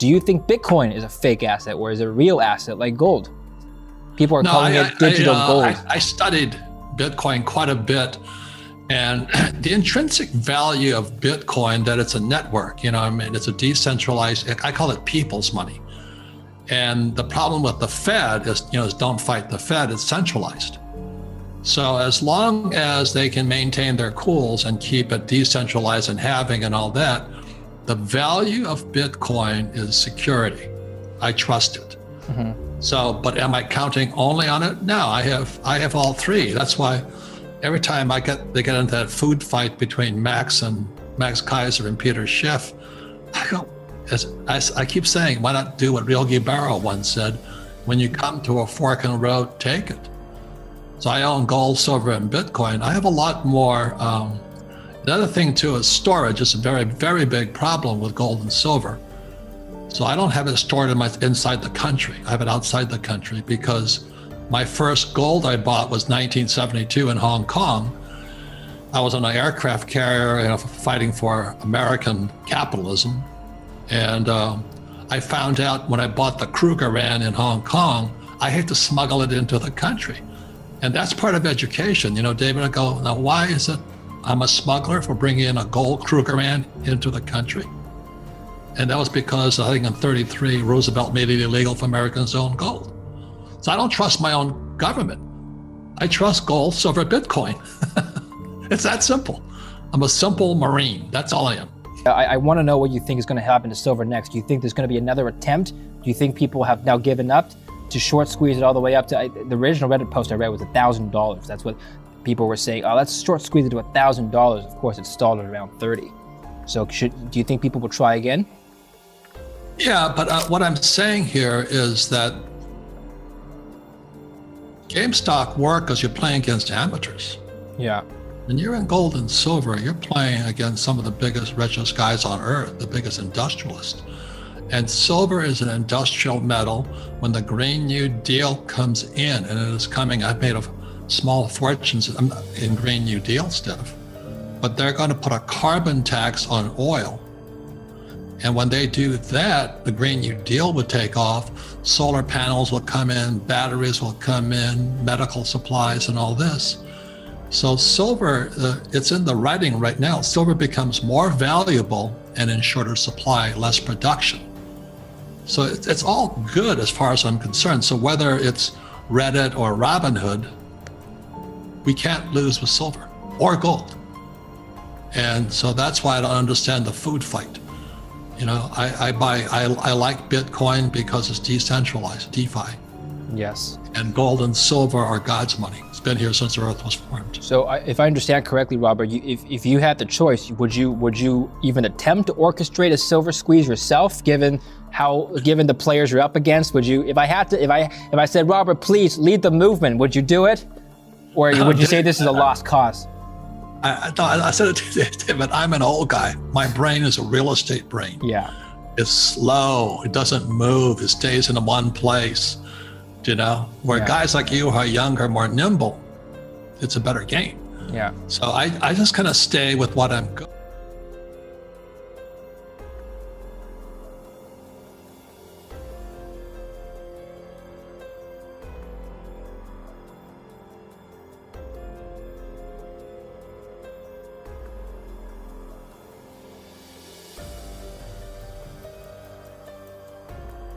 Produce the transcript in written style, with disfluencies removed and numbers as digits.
Do you think Bitcoin is a fake asset, or is it a real asset like gold? People are calling it digital gold. I studied Bitcoin quite a bit, and the intrinsic value of Bitcoin, that it's a network, you know, I mean, it's a decentralized, I call it people's money. And the problem with the Fed is, you know, is don't fight the Fed, it's centralized. So as long as they can maintain their cools and keep it decentralized and halving and all that, the value of Bitcoin is security. I trust it. So, but am I counting only on it? No, I have all three. That's why every time they get into that food fight between Max Kaiser and Peter Schiff, I keep saying, why not do what Yogi Berra once said? When you come to a fork in the road, take it. So I own gold, silver, and Bitcoin. I have a lot more. The other thing too is storage is a very, very big problem with gold and silver. So I don't have it stored inside the country. I have it outside the country because my first gold I bought was 1972 in Hong Kong. I was on an aircraft carrier, you know, fighting for American capitalism. And I found out when I bought the Krugerrand in Hong Kong, I had to smuggle it into the country. And that's part of education. You know, David, I go, now why is it I'm a smuggler for bringing in a gold Krugerrand into the country? And that was because I think in 1933, Roosevelt made it illegal for Americans to own gold. So I don't trust my own government. I trust gold, silver, Bitcoin. It's that simple. I'm a simple Marine. That's all I am. I want to know what you think is going to happen to silver next. Do you think there's going to be another attempt? Do you think people have now given up to short squeeze it all the way up to, the original Reddit post I read was $1,000. That's what people were saying. Oh, let's short squeeze it to $1,000. Of course, it stalled at around 30. So do you think people will try again? Yeah, but what I'm saying here is that GameStop work because you're playing against amateurs. Yeah. When you're in gold and silver, you're playing against some of the biggest, richest guys on earth, the biggest industrialists. And silver is an industrial metal. When the Green New Deal comes in, and it is coming, I've made a small fortunes in Green New Deal stuff, but they're going to put a carbon tax on oil. And when they do that, the Green New Deal would take off, solar panels will come in, batteries will come in, medical supplies and all this. So silver, it's in the writing right now, silver becomes more valuable and in shorter supply, less production. So it's all good as far as I'm concerned. So whether it's Reddit or Robinhood, we can't lose with silver or gold. And so that's why I don't understand the food fight. You know, I like Bitcoin because it's decentralized, DeFi. Yes. And gold and silver are God's money. It's been here since the earth was formed. So if I understand correctly, Robert, if you had the choice, would you even attempt to orchestrate a silver squeeze yourself, given the players you're up against? Would you, if I said, Robert, please lead the movement, would you do it? Or would you say this is a lost cause? I said it to David, I'm an old guy. My brain is a real estate brain. Yeah. It's slow, it doesn't move, it stays in one place, you know? Where guys like you who are younger, more nimble, it's a better game. Yeah. So I just kind of stay with what I'm good.